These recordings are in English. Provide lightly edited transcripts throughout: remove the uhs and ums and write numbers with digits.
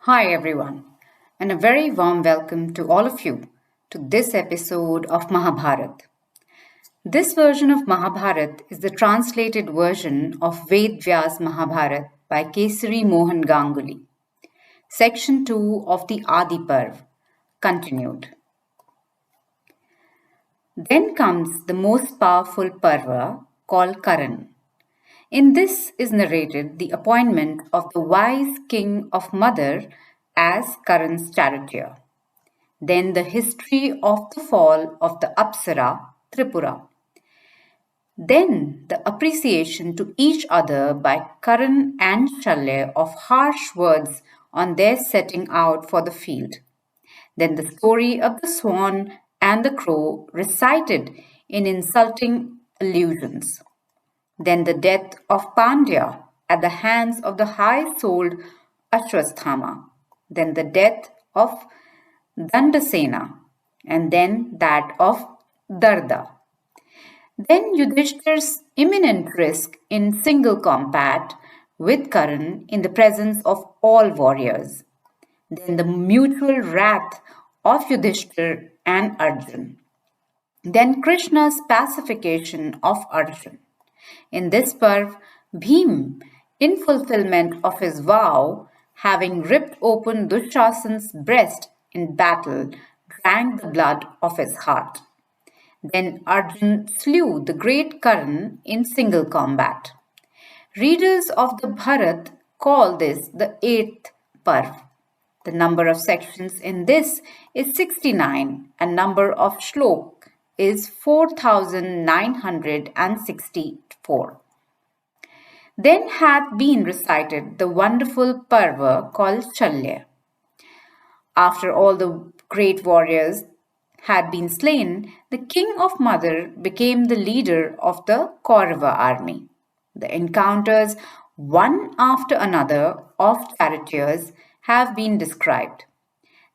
Hi, everyone, and a very warm welcome to all of you to this episode of Mahabharat. This version of Mahabharat is the translated version of Ved Vyas Mahabharat by Kisari Mohan Ganguli, section 2 of the Adi Parva Continued. Then comes the most powerful Parva called Karan. In this is narrated the appointment of the wise king of Madar as Karan's charioteer. Then the history of the fall of the Apsara, Tripura. Then the appreciation to each other by Karan and Shalya of harsh words on their setting out for the field. Then the story of the swan and the crow recited in insulting allusions. Then the death of Pandya at the hands of the high-souled Ashwasthama. Then the death of Dandasena, and then that of Darda. Then Yudhishthir's imminent risk in single combat with Karan in the presence of all warriors. Then the mutual wrath of Yudhishthir and Arjun. Then Krishna's pacification of Arjun. In this parv, Bhim, in fulfillment of his vow, having ripped open Dushasan's breast in battle, drank the blood of his heart. Then Arjun slew the great Karan in single combat. Readers of the Bharat call this the eighth parv. The number of sections in this is 69 and number of shlok is 4964. Then hath been recited the wonderful parva called Shalya. After all the great warriors had been slain, the king of Madar became the leader of the Kaurava army. The encounters, one after another, of charioteers have been described.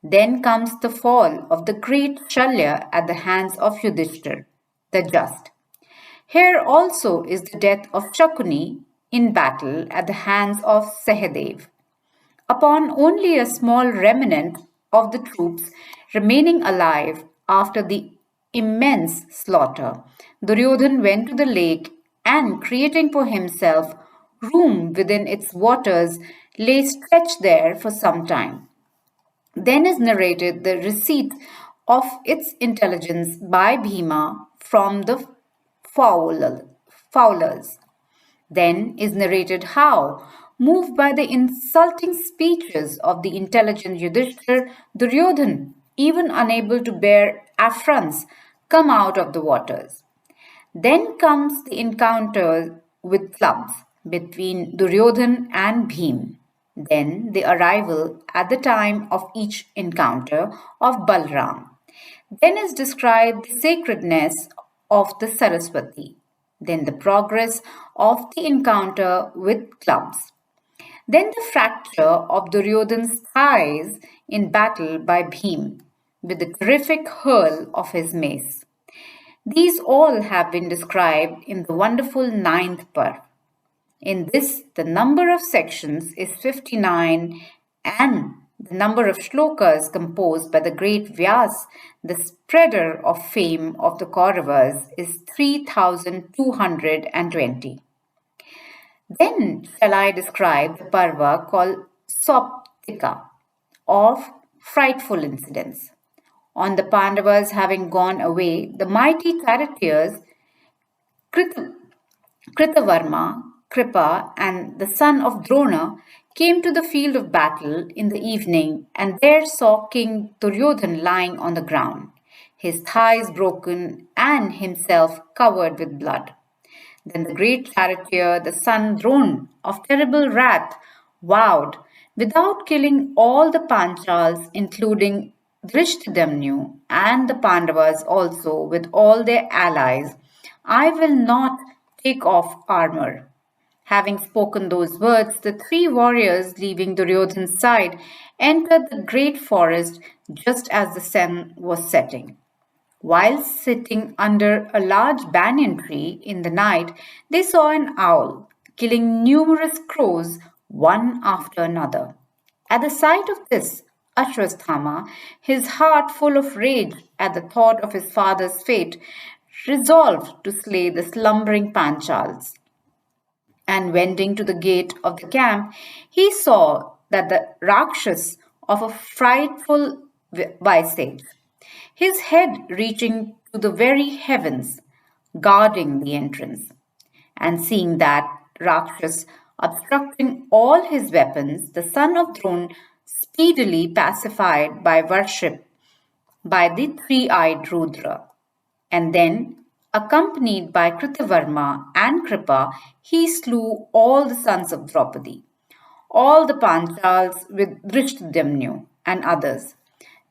Then comes the fall of the great Shalya at the hands of Yudhishthir, the just. Here also is the death of Shakuni in battle at the hands of Sahadev. Upon only a small remnant of the troops remaining alive after the immense slaughter, Duryodhan went to the lake and, creating for himself room within its waters, lay stretched there for some time. Then is narrated the receipt of its intelligence by Bhima from the fowlers. Then is narrated how, moved by the insulting speeches of the intelligent Yudhishthir, Duryodhan, even unable to bear affronts, come out of the waters. Then comes the encounter with clubs between Duryodhan and Bhim. Then the arrival at the time of each encounter of Balram. Then is described the sacredness of the Saraswati. Then the progress of the encounter with clubs. Then the fracture of Duryodhan's thighs in battle by Bhim with the terrific hurl of his mace. These all have been described in the wonderful ninth parv. In this, the number of sections is 59 and the number of shlokas composed by the great Vyas, the spreader of fame of the Kauravas, is 3220. Then shall I describe the parva called Soptika of frightful incidents. On the Pandavas having gone away, the mighty charioteers Kritavarma, Kripa, and the son of Drona came to the field of battle in the evening and there saw King Duryodhan lying on the ground, his thighs broken and himself covered with blood. Then the great charioteer, the son Drona, of terrible wrath, vowed, without killing all the Panchals, including Drishtadamnu and the Pandavas also with all their allies, I will not take off armor. Having spoken those words, the three warriors, leaving Duryodhan's side, entered the great forest just as the sun was setting. While sitting under a large banyan tree in the night, they saw an owl killing numerous crows one after another. At the sight of this, Ashwasthama, his heart full of rage at the thought of his father's fate, resolved to slay the slumbering Panchals. And wending to the gate of the camp, he saw that the Rakshas of a frightful visage, his head reaching to the very heavens, guarding the entrance. And seeing that Rakshas obstructing all his weapons, the son of Drona, speedily pacified by worship by the three-eyed Rudra. And then, accompanied by Kritavarma and Kripa, he slew all the sons of Draupadi, all the Panchals with Drishtadamnu and others,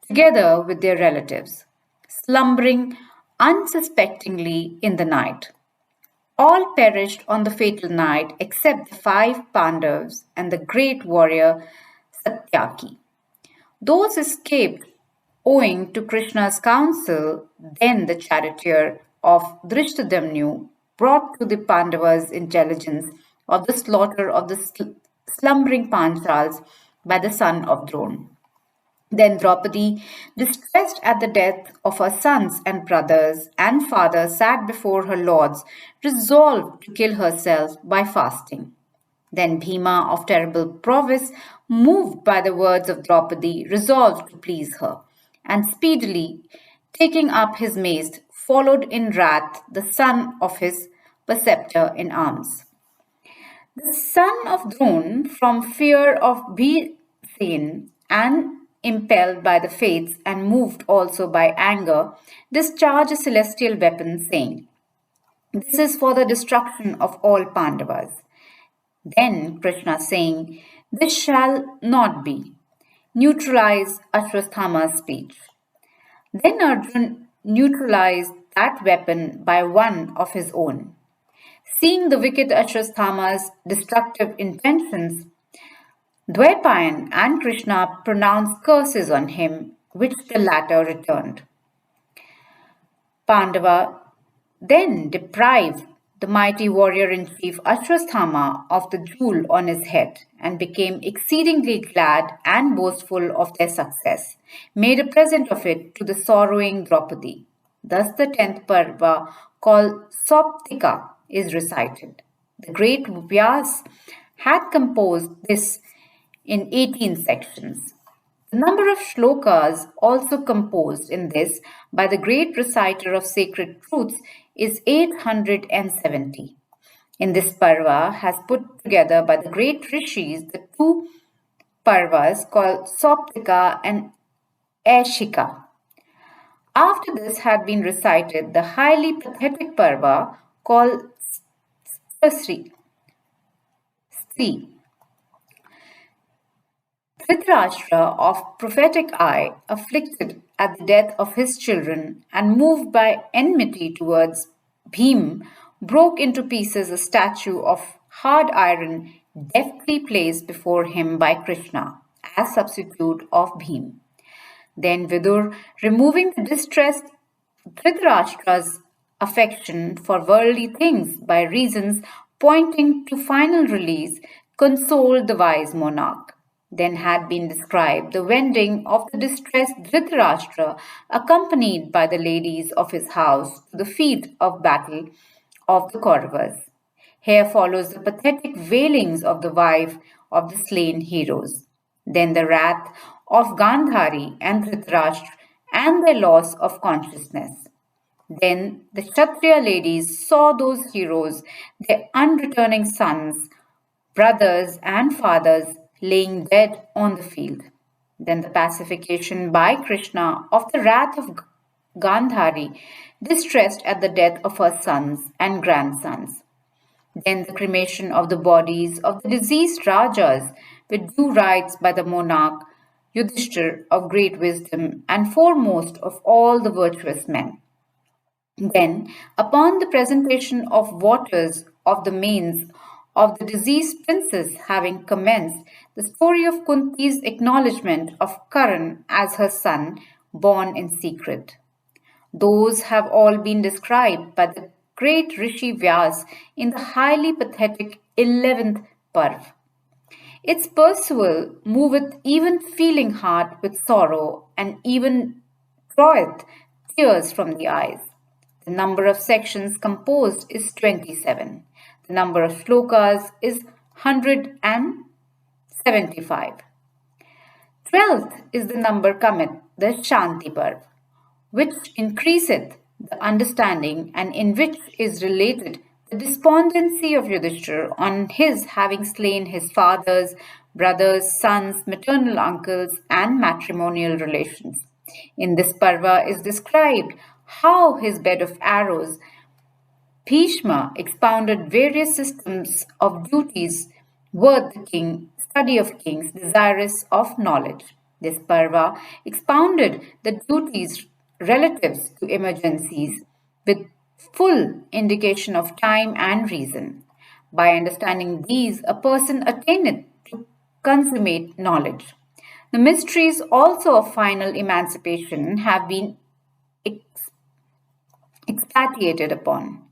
together with their relatives, slumbering unsuspectingly in the night. All perished on the fatal night except the five Pandavas and the great warrior Satyaki. Those escaped owing to Krishna's counsel. Then the charioteer of Drishtadamnu brought to the Pandavas intelligence of the slaughter of the slumbering Panchals by the son of Drona. Then Draupadi, distressed at the death of her sons and brothers and father, sat before her lords, resolved to kill herself by fasting. Then Bhima, of terrible prowess, moved by the words of Draupadi, resolved to please her, and speedily, taking up his mace, followed in wrath the son of his preceptor in arms. The son of Drona, from fear of Bhisen and impelled by the fates and moved also by anger, discharged a celestial weapon, saying, "This is for the destruction of all Pandavas." Then Krishna, saying, "This shall not be," neutralized Ashwasthama's speech. Then Arjun neutralized that weapon by one of his own. Seeing the wicked Ashwasthama's destructive intentions, Dwaipayan and Krishna pronounced curses on him, which the latter returned. Pandava then deprived the mighty warrior-in-chief Ashwasthama of the jewel on his head and became exceedingly glad and boastful of their success, made a present of it to the sorrowing Draupadi. Thus the 10th Parva, called Soptika, is recited. The great Vyas had composed this in 18 sections. The number of shlokas also composed in this by the great reciter of sacred truths is 870. In this parva has put together by the great rishis the two parvas called Soptika and Aishika. After this had been recited the highly pathetic parva called Sri. Dhritarashtra, of prophetic eye, afflicted at the death of his children and moved by enmity towards Bhim, broke into pieces a statue of hard iron deftly placed before him by Krishna as substitute of Bhim. Then Vidur, removing the distressed Dhritarashtra's affection for worldly things by reasons pointing to final release, consoled the wise monarch. Then had been described the wending of the distressed Dhritarashtra, accompanied by the ladies of his house, to the field of battle of the Kauravas. Here follows the pathetic wailings of the wife of the slain heroes. Then the wrath of Gandhari and Dhritarashtra and their loss of consciousness. Then the Kshatriya ladies saw those heroes, their unreturning sons, brothers, and fathers laying dead on the field. Then the pacification by Krishna of the wrath of Gandhari, distressed at the death of her sons and grandsons. Then the cremation of the bodies of the deceased Rajas with due rites by the monarch Yudhishthir of great wisdom and foremost of all the virtuous men. Then, upon the presentation of waters of the manes of the deceased princess having commenced, the story of Kunti's acknowledgement of Karan as her son, born in secret. Those have all been described by the great Rishi Vyas in the highly pathetic 11th Parv. Its pursual moveth even feeling heart with sorrow, and even draweth tears from the eyes. The number of sections composed is 27. The number of shlokas is 175. 12th is the number cometh, the Shanti Parv, which increaseth the understanding and in which is related the despondency of Yudhishthir on his having slain his fathers, brothers, sons, maternal uncles, and matrimonial relations. In this parva is described how his bed of arrows Bhishma expounded various systems of duties worth the king, study of kings, desirous of knowledge. This parva expounded the duties relatives to emergencies with full indication of time and reason. By understanding these, a person attaineth to consummate knowledge. The mysteries also of final emancipation have been expatiated upon.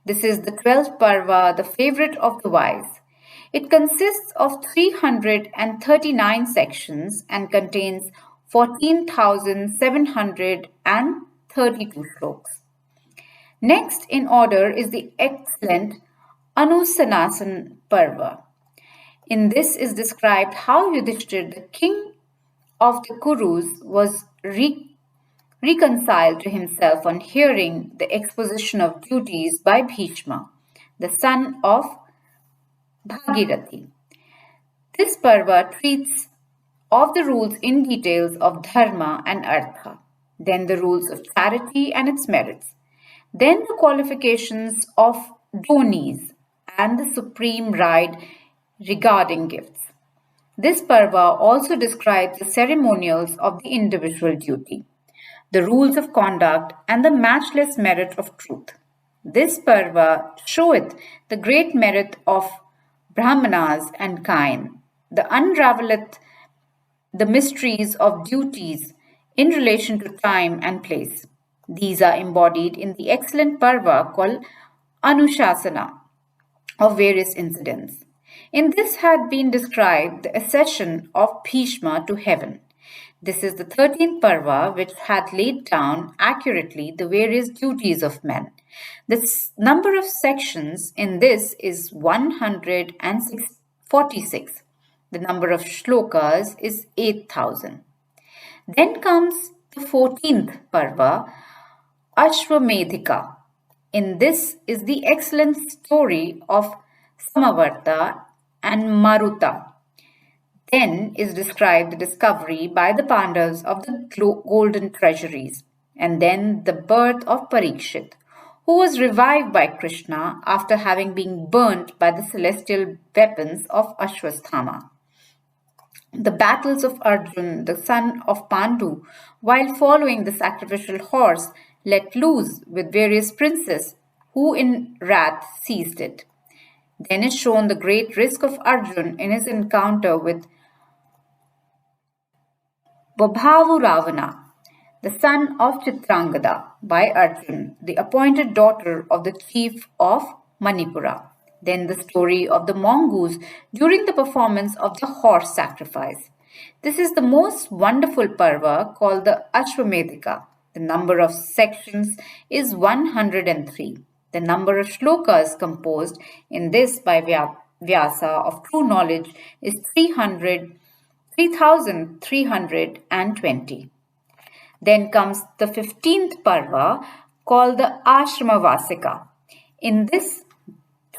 This is the 12th Parva, the favorite of the wise. It consists of 339 sections and contains 14,732 slokas. Next in order is the excellent Anusanasan Parva. In this is described how Yudhishthir, the king of the Kurus, was reconciled to himself on hearing the exposition of duties by Bhishma, the son of Bhagirathi. This parva treats of the rules in details of dharma and artha, then the rules of charity and its merits, then the qualifications of donis and the supreme right regarding gifts. This parva also describes the ceremonials of the individual duty, the rules of conduct, and the matchless merit of truth. This parva showeth the great merit of Brahmanas and kine, the unraveleth the mysteries of duties in relation to time and place. These are embodied in the excellent parva called Anushasana of various incidents. In this had been described the accession of Bhishma to heaven. This is the 13th Parva which hath laid down accurately the various duties of men. The number of sections in this is 146. The number of shlokas is 8,000. Then comes the 14th Parva, Ashwamedhika. In this is the excellent story of Samavarta and Maruta. Then is described the discovery by the Pandavas of the golden treasuries, and then the birth of Parikshit, who was revived by Krishna after having been burnt by the celestial weapons of Ashwasthama. The battles of Arjun, the son of Pandu, while following the sacrificial horse, let loose with various princes who in wrath seized it. Then is shown the great risk of Arjun in his encounter with Vabhavu Ravana, the son of Chitrangada, by Arjun, the appointed daughter of the chief of Manipura. Then the story of the mongoose during the performance of the horse sacrifice. This is the most wonderful parva called the Ashwamedhika. The number of sections is 103. The number of shlokas composed in this by Vyasa of true knowledge is 3,320. Then comes the 15th parva called the Ashramavasika. In this,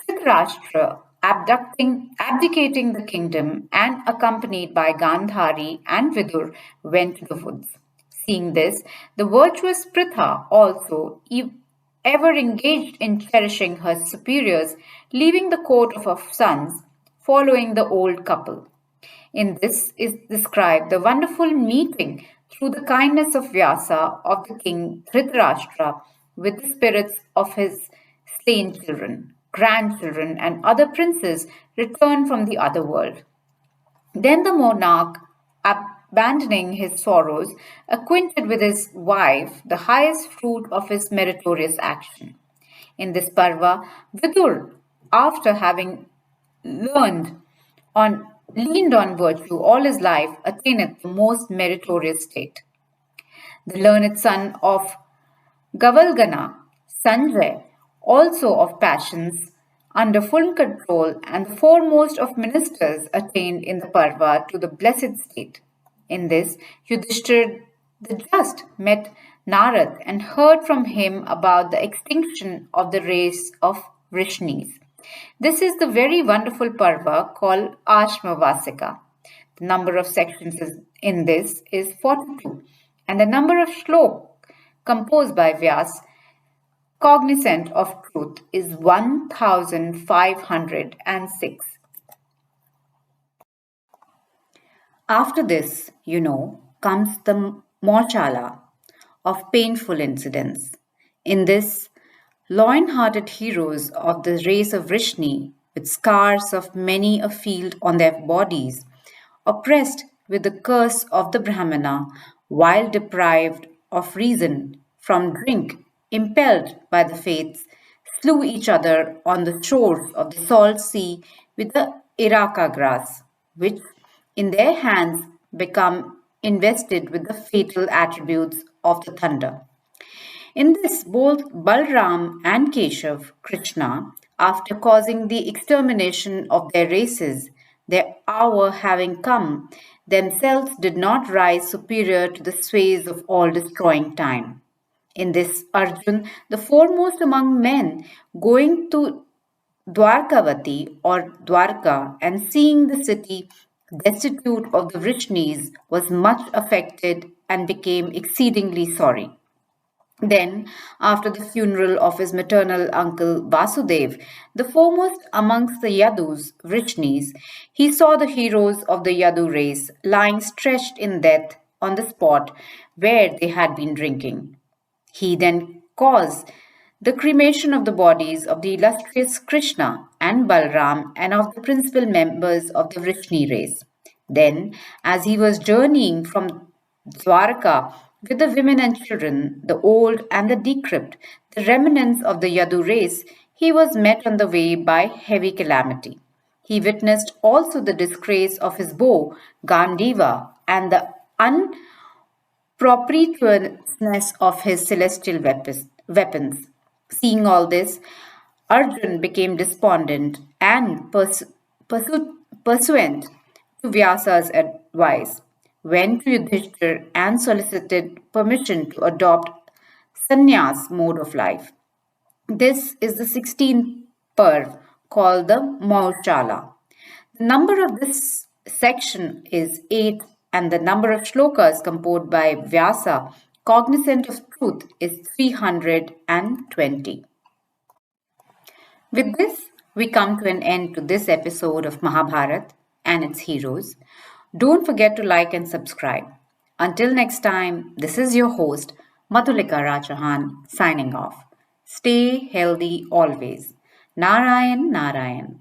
Dhritarashtra, abdicating the kingdom and accompanied by Gandhari and Vidur, went to the woods. Seeing this, the virtuous Pritha also, ever engaged in cherishing her superiors, leaving the court of her sons, following the old couple. In this is described the wonderful meeting through the kindness of Vyasa of the king Dhritarashtra with the spirits of his slain children, grandchildren, and other princes returned from the other world. Then the monarch, abandoning his sorrows, acquainted with his wife the highest fruit of his meritorious action. In this parva, Vidur, after having learned on leaned on virtue all his life, attaineth the most meritorious state. The learned son of Gavalgana, Sanjay, also of passions, under full control, and the foremost of ministers, attained in the Parva to the blessed state. In this, Yudhishthir the just met Narad and heard from him about the extinction of the race of Vrishnis. This is the very wonderful Parva called Ashmavasika. The number of sections in this is 42, and the number of shlok composed by Vyas, cognizant of truth, is 1506. After this, comes the Morchala of painful incidents. In this, loin-hearted heroes of the race of Vrishni, with scars of many a field on their bodies, oppressed with the curse of the Brahmana, while deprived of reason from drink, impelled by the fates, slew each other on the shores of the salt sea with the Iraka grass, which in their hands become invested with the fatal attributes of the thunder. In this, both Balram and Keshav, Krishna, after causing the extermination of their races, their hour having come, themselves did not rise superior to the sways of all destroying time. In this, Arjun, the foremost among men, going to Dwarkavati or Dwarka and seeing the city destitute of the Vrishnis, was much affected and became exceedingly sorry. Then, after the funeral of his maternal uncle Vasudev, the foremost amongst the Yadus, Vrishnis, he saw the heroes of the Yadu race lying stretched in death on the spot where they had been drinking. He then caused the cremation of the bodies of the illustrious Krishna and Balram and of the principal members of the Vrishni race. Then, as he was journeying from Dwarka with the women and children, the old and the decrepit, the remnants of the Yadu race, he was met on the way by heavy calamity. He witnessed also the disgrace of his bow, Gandiva, and the unappropriateness of his celestial weapons. Seeing all this, Arjun became despondent and pursuant to Vyasa's advice, went to Yudhishthir and solicited permission to adopt sannyas mode of life. This is the 16th Parv called the Maushala. The number of this section is 8 and the number of shlokas composed by Vyasa, cognizant of truth, is 320. With this, we come to an end to this episode of Mahabharat and its heroes. Don't forget to like and subscribe. Until next time, this is your host, Madhulika Rajahan, signing off. Stay healthy always. Narayan Narayan.